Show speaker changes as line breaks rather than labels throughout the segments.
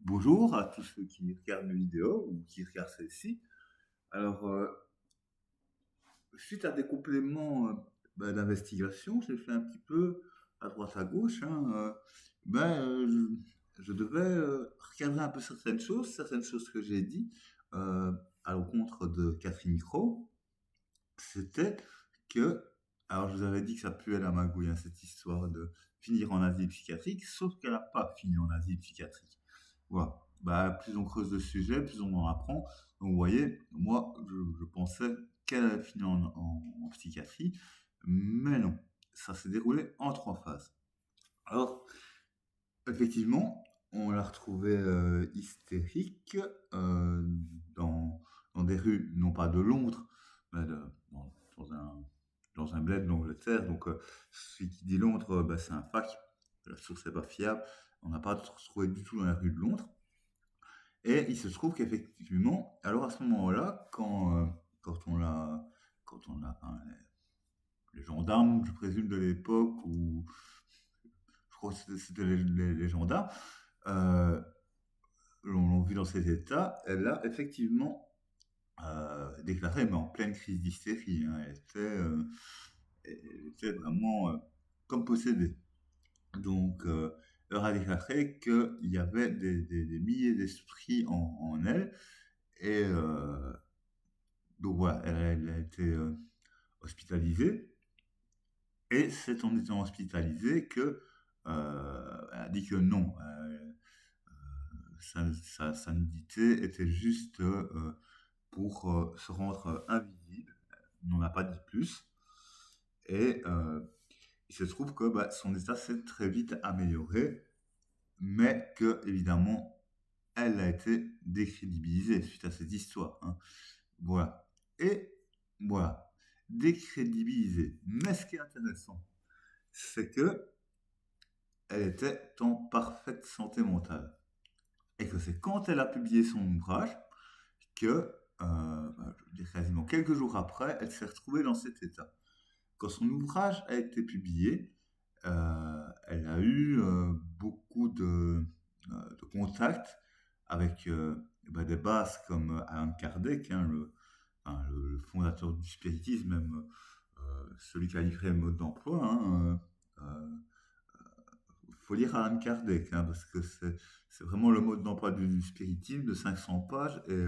Bonjour à tous ceux qui regardent mes vidéos ou qui regardent celle-ci. Alors, suite à des compléments d'investigation, j'ai fait un petit peu à droite à gauche. Je devais regarder un peu certaines choses que j'ai dit euh, à l'encontre de Catherine Crowe. C'était que, alors je vous avais dit que ça puait la magouille, hein, cette histoire de finir en asile psychiatrique, sauf qu'elle n'a pas fini en asile psychiatrique. Voilà. Bah, plus on creuse le sujet, plus on en apprend. Donc, vous voyez, moi, je pensais qu'elle allait finir en psychiatrie, mais non. Ça s'est déroulé en trois phases. Alors, effectivement, on l'a retrouvée hystérique euh, dans, dans des rues, non pas de Londres, mais dans un bled d'Angleterre. Donc, celui qui dit Londres, c'est un fac. La source n'est pas fiable. On n'a pas retrouvé du tout dans la rue de Londres. Et il se trouve qu'effectivement, alors à ce moment-là, quand on a, enfin, les gendarmes, je présume de l'époque, ou je crois que c'était les gendarmes, euh, l'ont vu dans cet état, elle a effectivement déclaré, mais en pleine crise d'hystérie, hein, elle était vraiment comme possédée. Donc, elle a déclaré qu'il y avait des milliers d'esprits en elle, et donc voilà, elle a été hospitalisée. Et c'est en étant hospitalisée que elle a dit que non, sa nudité était juste pour se rendre invisible. On n'en a pas dit plus. Et il se trouve que son état s'est très vite amélioré, mais que évidemment, elle a été décrédibilisée suite à cette histoire, hein. Voilà. Et voilà, décrédibilisée. Mais ce qui est intéressant, c'est que elle était en parfaite santé mentale. Et que c'est quand elle a publié son ouvrage que, je veux dire quasiment quelques jours après, elle s'est retrouvée dans cet état. Quand son ouvrage a été publié, elle a eu beaucoup de contacts avec des bases comme Alan Kardec, hein, le fondateur du spiritisme, même celui qui a livré le mode d'emploi. Hein, faut lire Alan Kardec, hein, parce que c'est vraiment le mode d'emploi du spiritisme de 500 pages. Et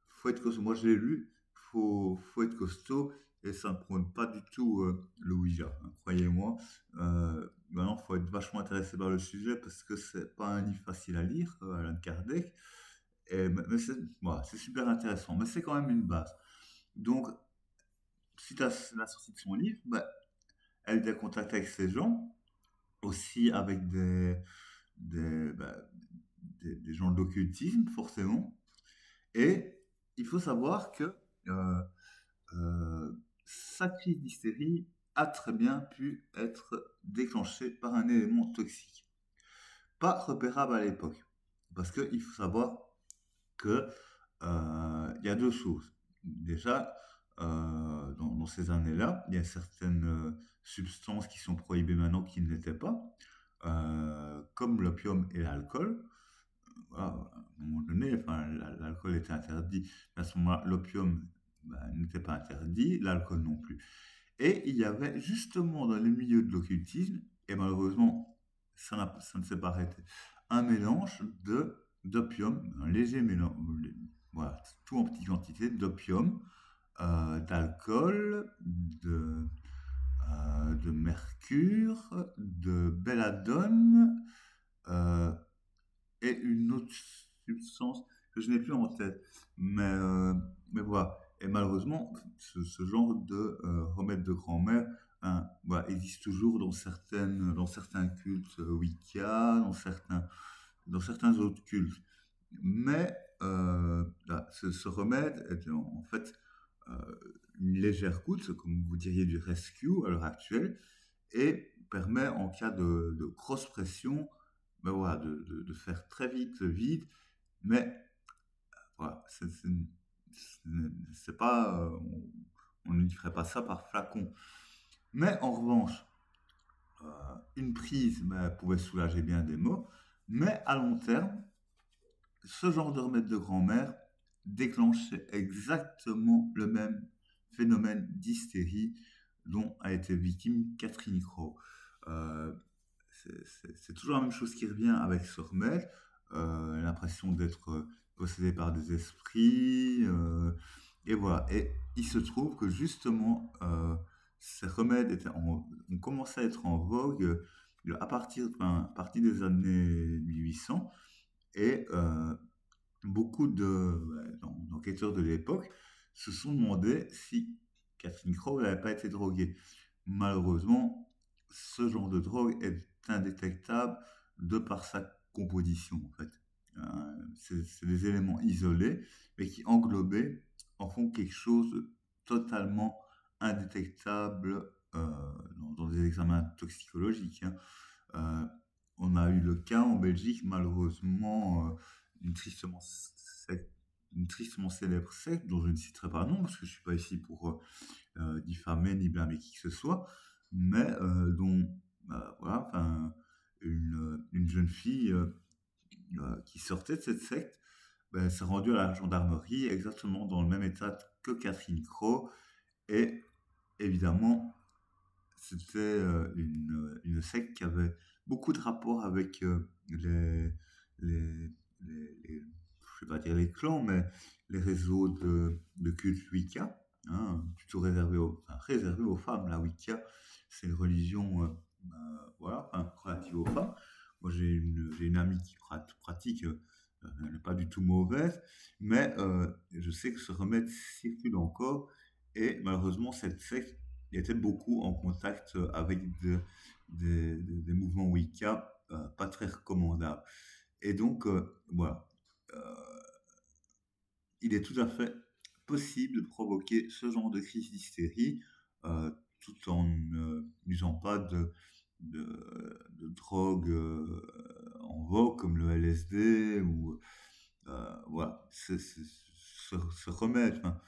faut être costaud. Moi, je l'ai lu. Faut être costaud. Et ça ne prône pas du tout le Ouija, hein, croyez-moi. Maintenant, faut être vachement intéressé par le sujet parce que c'est pas un livre facile à lire, Alan Kardec. Mais c'est super intéressant. Mais c'est quand même une base. Donc, suite à la sortie de son livre, elle était en contact avec ces gens, aussi avec des, bah, des gens de l'occultisme, forcément. Et il faut savoir que euh, sa crise d'hystérie a très bien pu être déclenchée par un élément toxique. Pas repérable à l'époque. Parce qu'il faut savoir que il y a deux choses. Déjà, dans ces années-là, il y a certaines substances qui sont prohibées maintenant qui ne l'étaient pas, comme l'opium et l'alcool. Voilà, à un moment donné, enfin, l'alcool était interdit. À ce moment-là, l'opium n'était pas interdit, l'alcool non plus. Et il y avait justement dans les milieux de l'occultisme, et malheureusement, ça ne s'est pas arrêté, un mélange d'opium, un léger mélange, voilà, tout en petite quantité, d'opium, d'alcool, de mercure, de belladone, euh, et une autre substance que je n'ai plus en tête. Mais voilà. Et malheureusement, ce genre de remède de grand-mère, hein, voilà, existe toujours dans certains cultes Wicca, dans certains autres cultes. Mais là, ce remède est en fait euh, une légère goutte, comme vous diriez du rescue à l'heure actuelle, et permet en cas de grosse pression, ben voilà, de faire très vite le vide, mais voilà, c'est pas, on ne ferait pas ça par flacon. Mais en revanche, une prise ben, pouvait soulager bien des maux, mais à long terme, ce genre de remède de grand-mère déclenchait exactement le même phénomène d'hystérie dont a été victime Catherine Crowe. Euh, c'est toujours la même chose qui revient avec ce remède, l'impression d'être possédé par des esprits, et voilà. Et il se trouve que justement, ces remèdes ont commencé à être en vogue à partir des années 1800, et beaucoup d'enquêteurs de l'époque se sont demandé si Catherine Crowe n'avait pas été droguée. Malheureusement, ce genre de drogue est indétectable de par sa composition, en fait. C'est des éléments isolés, mais qui englobés en font quelque chose de totalement indétectable dans des examens toxicologiques, hein. Euh, on a eu le cas en Belgique, malheureusement, d'une tristement, une tristement célèbre secte, dont je ne citerai pas le nom, parce que je ne suis pas ici pour diffamer ni blâmer qui que ce soit, mais dont, voilà, enfin, une jeune fille qui sortait de cette secte, ben, s'est rendue à la gendarmerie exactement dans le même état que Catherine Crowe, et évidemment, c'était une secte qui avait beaucoup de rapports avec je vais pas dire les clans, mais les réseaux de culte Wicca, hein, plutôt réservé aux femmes. La Wicca, c'est une religion voilà, enfin, relative aux femmes. Moi, j'ai une amie qui pratique, elle n'est pas du tout mauvaise, mais je sais que ce remède circule encore, et malheureusement, cette secte était beaucoup en contact avec des mouvements Wicca pas très recommandables. Et donc, voilà, euh, il est tout à fait possible de provoquer ce genre de crise d'hystérie tout en n'usant pas de drogue en vogue comme le LSD ou voilà, ce remède, hein,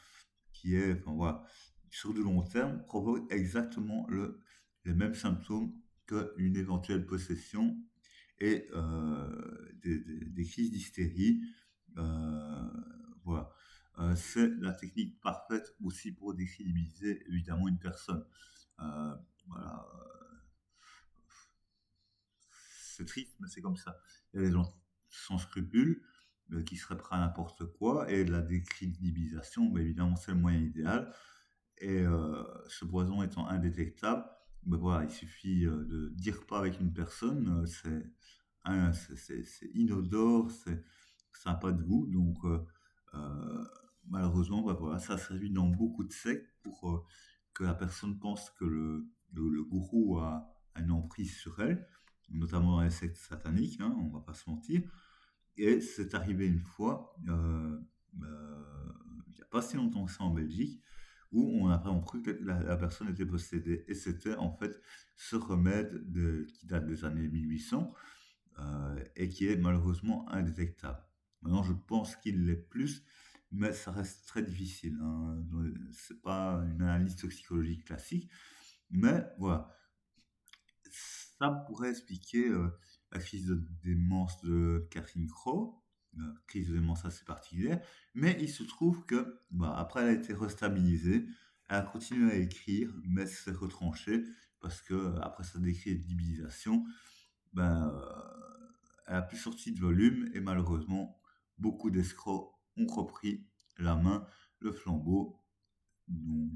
qui est, enfin, voilà, sur du long terme, provoque exactement les mêmes symptômes qu'une éventuelle possession, et des crises d'hystérie. Euh, voilà. C'est la technique parfaite aussi pour décrédibiliser évidemment une personne. Euh, voilà. C'est triste, mais c'est comme ça. Il y a des gens sans scrupules qui seraient prêts à n'importe quoi, et la décrédibilisation, bah, évidemment, c'est le moyen idéal. Et ce poison étant indétectable, ben voilà, il suffit de dire pas avec une personne, c'est inodore, ça n'a pas de goût. Donc malheureusement, ben voilà, ça se réduit dans beaucoup de sectes pour que la personne pense que le gourou a une emprise sur elle, notamment dans les sectes sataniques, hein, on va pas se mentir. Et c'est arrivé une fois, il n'y a pas si longtemps que ça en Belgique, où on a vraiment cru que la personne était possédée. Et c'était en fait ce remède qui date des années 1800 et qui est malheureusement indétectable. Maintenant, je pense qu'il l'est plus, mais ça reste très difficile, hein. C'est pas une analyse toxicologique classique, mais voilà, ça pourrait expliquer la crise de démence de Catherine Crowe, crise de démence assez particulière, mais il se trouve que, bah, après elle a été restabilisée, elle a continué à écrire, mais s'est retranchée parce que après sa décrédibilisation, ben, elle a plus sorti de volume, et malheureusement, beaucoup d'escrocs ont repris la main, le flambeau. Donc,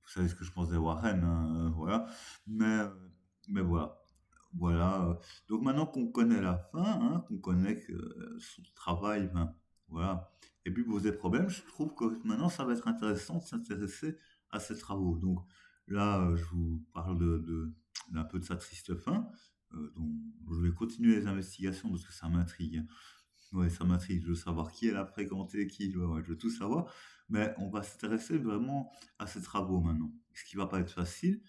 vous savez ce que je pense des Warren, hein, voilà. Mais, euh, mais voilà. Voilà. Donc maintenant qu'on connaît la fin, hein, qu'on connaît que son travail, ben, voilà, et puis poser problème, je trouve que maintenant ça va être intéressant de s'intéresser à ses travaux. Donc là, je vous parle d'un peu de sa triste fin, donc je vais continuer les investigations parce que ça m'intrigue. Ouais, ça m'intrigue, je veux savoir qui elle a fréquenté, qui, ouais, ouais, je veux tout savoir. Mais on va s'intéresser vraiment à ses travaux maintenant. Ce qui va pas être facile,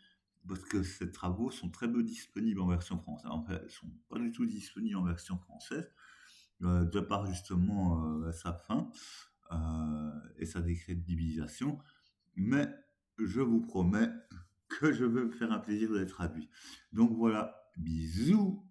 parce que ces travaux sont très peu disponibles en version française. En fait, ils sont pas du tout disponibles en version française, de par justement sa fin et sa décrédibilisation. Mais je vous promets que je vais me faire un plaisir de les traduire. Donc voilà, bisous!